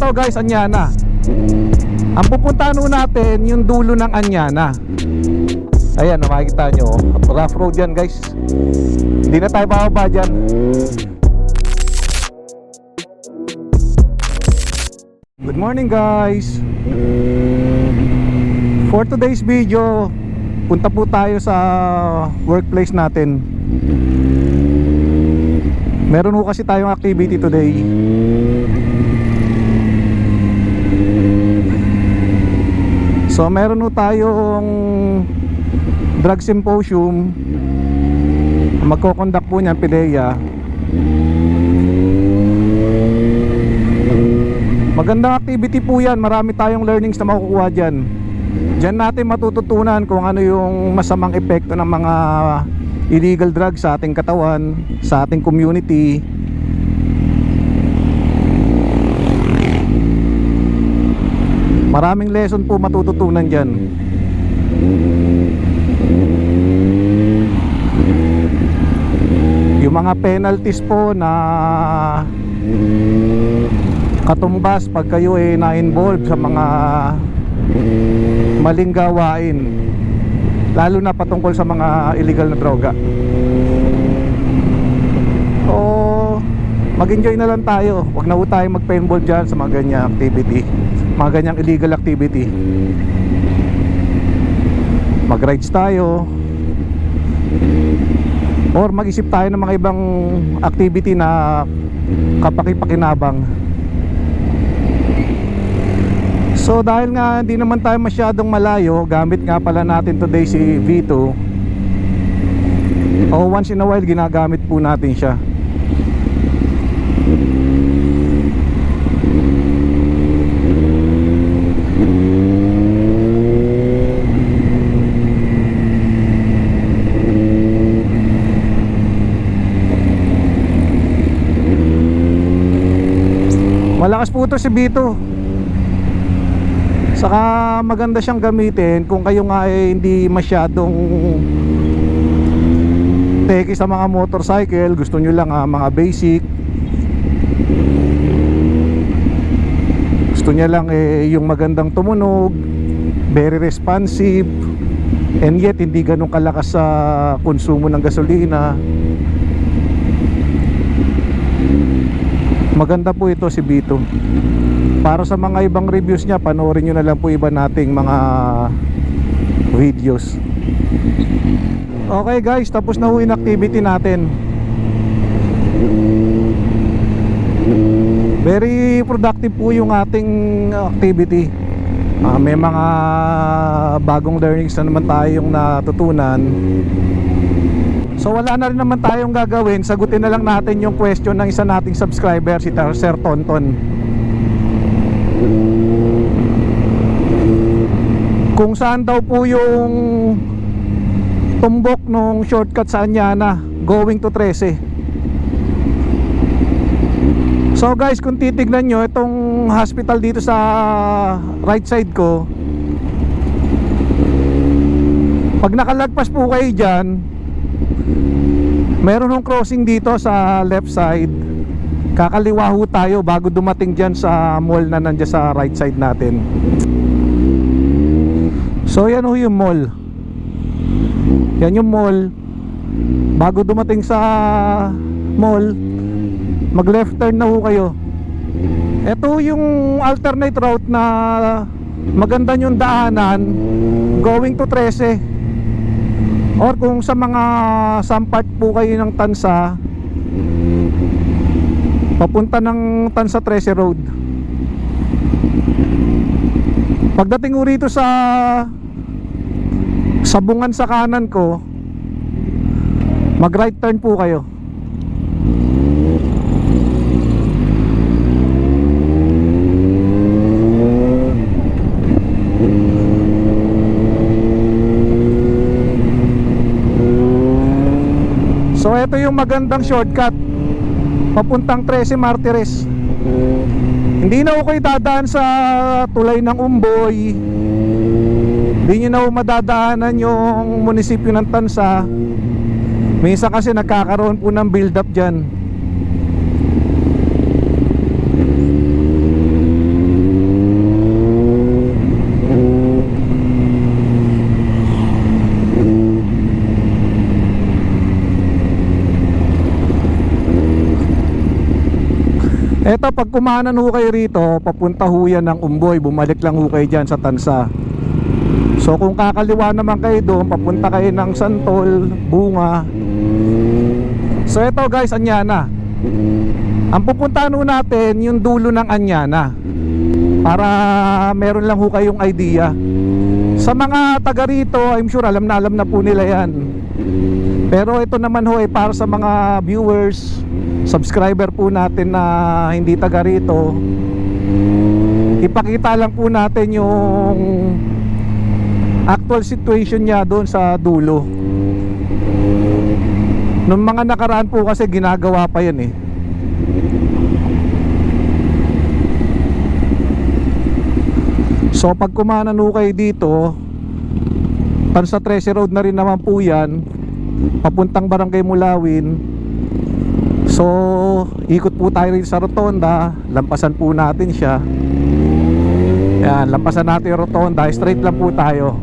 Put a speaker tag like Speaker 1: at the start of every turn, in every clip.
Speaker 1: to guys, Anyana. Ang pupuntahan natin yung dulo ng Anyana. Ayan, makikita nyo, rough road yan guys. Hindi na tayo bababa dyan. Good morning guys. For today's video, punta po tayo sa workplace natin. Meron po kasi tayong activity today. So meron po tayong drug symposium. Magko-conduct po niyan PDEA. Magandang activity po yan. Marami tayong learnings na makukuha dyan. Diyan natin matututunan kung ano yung masamang epekto ng mga illegal drugs sa ating katawan, sa ating community. Maraming lesson po matututunan dyan. Yung mga penalties po na katumbas pag kayo ay na-involve sa mga maling gawain, lalo na patungkol sa mga illegal na droga. So mag-enjoy na lang tayo. Huwag na po tayo magpa-involve dyan sa mga ganyang activity, mga ganyang illegal activity. Mag-rides tayo or mag-isip tayo ng mga ibang activity na kapaki-pakinabang. So dahil nga hindi naman tayo masyadong malayo, gamit nga pala natin today si V2. O once in a while ginagamit po natin siya. Malakas po ito si V2. Saka maganda siyang gamitin kung kayo nga ay hindi masyadong teki sa mga motorcycle. Gusto nyo lang mga basic. Gusto nyo lang yung magandang tumunog, very responsive, and yet hindi ganun kalakas sa konsumo ng gasolina. Maganda po ito si B2. Para sa mga ibang reviews niya, panoorin nyo na lang po iba nating mga videos. Okay guys, tapos na po yung activity natin. Very productive po yung ating activity. May mga bagong learnings na naman tayong natutunan. So wala na rin naman tayong gagawin. Sagutin na lang natin yung question ng isa nating subscriber, si Sir Tonton. Kung saan daw po yung tumbok nung shortcut sa Anyana going to 13. So guys, kung titignan nyo itong hospital dito sa right side ko, pag nakalagpas po kayo dyan, meron ng crossing dito sa left side. Kakaliwa ho tayo bago dumating dyan sa mall na nandiyan sa right side natin. So yan ho yung mall. Yan yung mall. Bago dumating sa mall, mag left turn na ho kayo. Ito yung alternate route na maganda yung daanan going to 13. Or kung sa mga sampart po kayo ng Tansa, papunta ng Tansa 13 Road. Pagdating mo rito sa sabungan sa kanan ko, mag right turn po kayo. So ito yung magandang shortcut papuntang 13 Martires. Hindi na ako kayo dadaan sa tulay ng Umboy. Hindi nyo na ako madadaanan yung munisipyo ng Tansa. Minsan kasi nagkakaroon po ng build up dyan. Eto, pag kumanan ho kayo rito, papunta ho yan ng Umboy, bumalik lang ho kayo dyan sa Tansa. So kung kakaliwa naman kayo doon, papunta kayo ng Santol, Bunga. So eto guys, Anyana. Ang pupuntahan ho natin yung dulo ng Anyana, para meron lang ho kayong idea. Sa mga taga rito, I'm sure alam na po nila yan. Pero ito naman ho ay para sa mga viewers, subscriber po natin na hindi taga rito. Ipakita lang po natin yung actual situation niya doon sa dulo. Nung mga nakaraan po kasi ginagawa pa yan eh. So pag kumanan ho kayo dito, Tansa 13 Road na rin naman po yan, papuntang Barangay Mulawin. So ikot po tayo rin sa Rotonda, lampasan po natin siya. Yan, lampasan natin yung Rotonda, straight lang po tayo.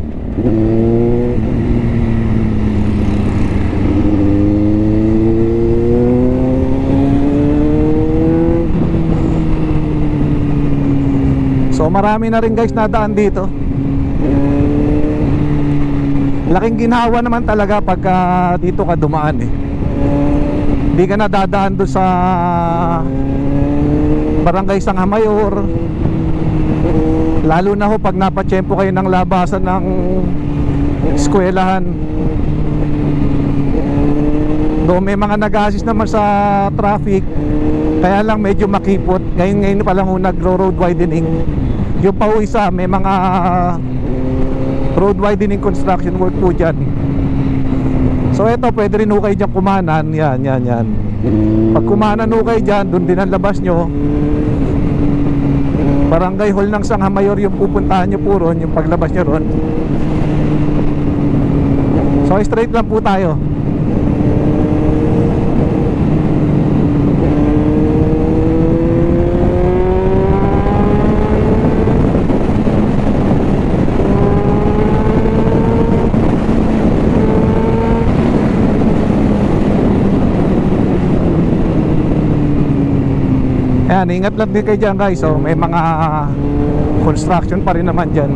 Speaker 1: So marami na rin guys nadaan dito. Laking ginhawa naman talaga pagka dito ka dumaan eh. Hindi ka na dadaan doon sa Barangay Sangha Mayor. Lalo na ho pag napatsyempo kayo ng labasan ng eskwelahan. Doon may mga nag-assist naman sa traffic, kaya lang medyo makipot. Ngayon pa lang ho nagro-road widening. Yung pa ho isa, may mga road widening construction work po dyan. So eto, pwede rin ho kayo dyan kumanan. Yan. Pag kumanan ho kayo dyan, doon din ang labas nyo. Barangay Hall ng Sangha Mayor yung pupuntahan nyo po ron, yung paglabas nyo ron. So straight lang po tayo. Ayan, ingat lang din kayo dyan guys. So may mga construction pa rin naman dyan.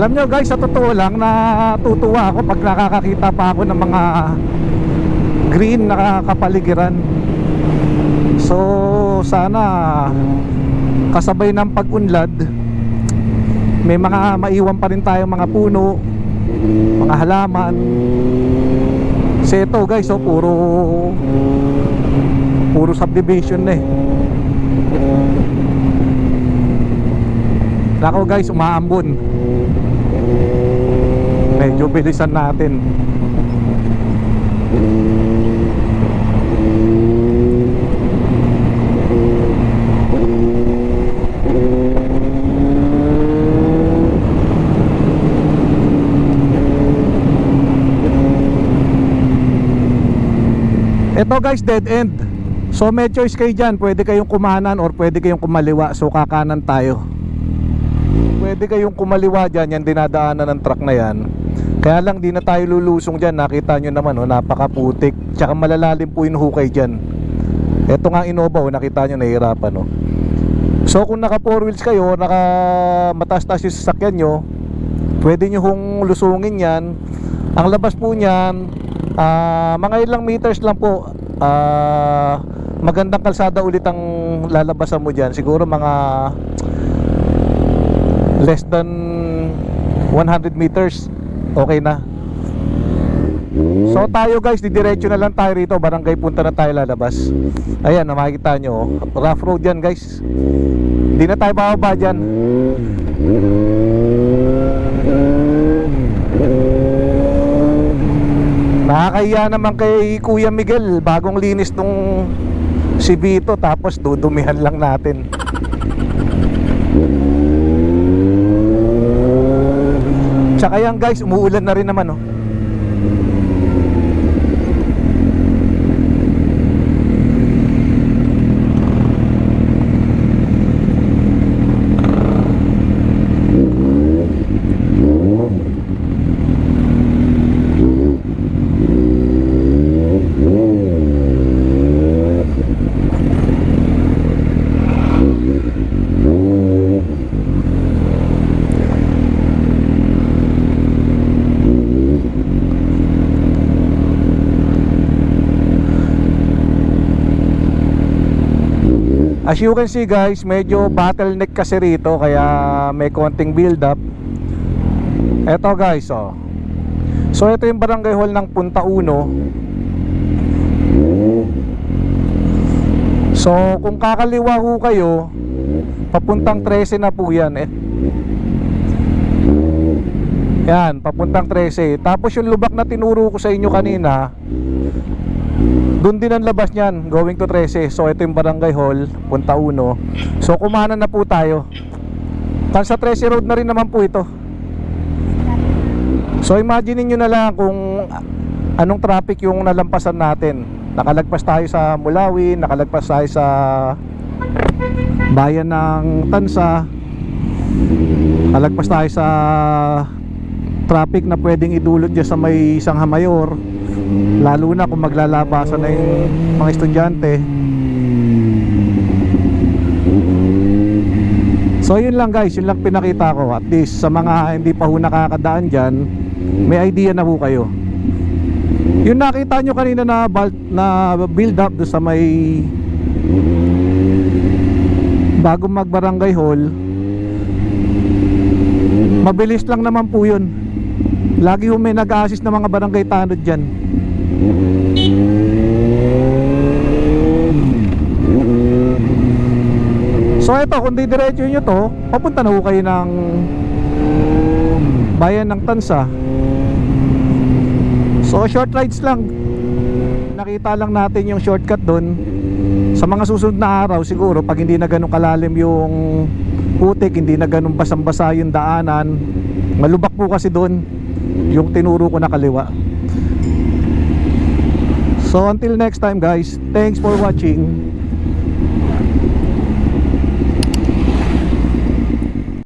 Speaker 1: Alam nyo guys, sa totoo lang, natutuwa ako pag nakakakita pa ako ng mga green na kapaligiran. So sana kasabay ng pag-unlad, may mga maiwan pa rin tayong mga puno, mga halaman. Kasi ito guys, oh, puro subdivision na eh. Nako guys, umaambon. Medyo bilisan natin. Ito guys, dead end. So may choice kayo dyan. Pwede kayong kumanan or pwede kayong kumaliwa. So kakanan tayo. Pwede kayong kumaliwa dyan. Yan dinadaanan ng truck na yan. Kaya lang di na tayo lulusong dyan. Nakita nyo naman, oh, napakaputik. Tsaka malalalim po yung hukay dyan. Ito nga Innova, oh, nakita nyo, nahihirapan, oh. So kung naka 4 wheels kayo, naka mataas-taas yung sasakyan nyo, pwede nyo hong lusungin yan. Ang labas po nyan, mga ilang meters lang po. Magandang kalsada ulit ang lalabasan mo dyan. Siguro mga less than 100 meters. Okay na. So tayo guys, didiretso na lang tayo rito. Barangay Punta na tayo lalabas. Ayan, makikita nyo, rough road yan guys. Hindi na tayo bababa dyan. Nakakahiya naman kay Kuya Miguel. Bagong linis nung si Vito, tapos dudumihan lang natin. Tsaka yan guys, umuulan na rin naman, oh. As you can see guys, medyo bottleneck kasi rito, kaya may konting build up. Eto guys, oh. So ito yung barangay hall ng Punta Uno. So kung kakaliwa ho kayo, papuntang 13 na po yan eh. Yan, papuntang 13. Tapos yung lubak na tinuro ko sa inyo kanina, doon din ang labas niyan, going to 13. So ito yung barangay hall, Punta Uno. So kumanan na po tayo. Sa 13 road na rin naman po ito. So imagine niyo na lang kung anong traffic yung nalampasan natin. Nakalagpas tayo sa Mulawin, nakalagpas tayo sa bayan ng Tansa, nakalagpas tayo sa traffic na pwedeng idulot dyan sa may Sangha Mayor, lalo na kung maglalabasan na yung mga estudyante. So yun lang guys, yun lang pinakita ko. At least sa mga hindi pa ho nakakadaan dyan, may idea na ho kayo. Yung nakita nyo kanina na build up do sa may bago mag barangay hall, mabilis lang naman po yun. Lagi ho may nag-a-assist na mga barangay tanod dyan. So ito, kung didiretso nyo to, papunta na ho kayo ng bayan ng Tansa. So short rides lang. Nakita lang natin yung shortcut doon. Sa mga susunod na araw siguro, pag hindi na ganun kalalim yung putik, hindi na ganun basang-basa yung daanan, malubak po kasi doon yung tinuro ko na kaliwa. So until next time guys, thanks for watching.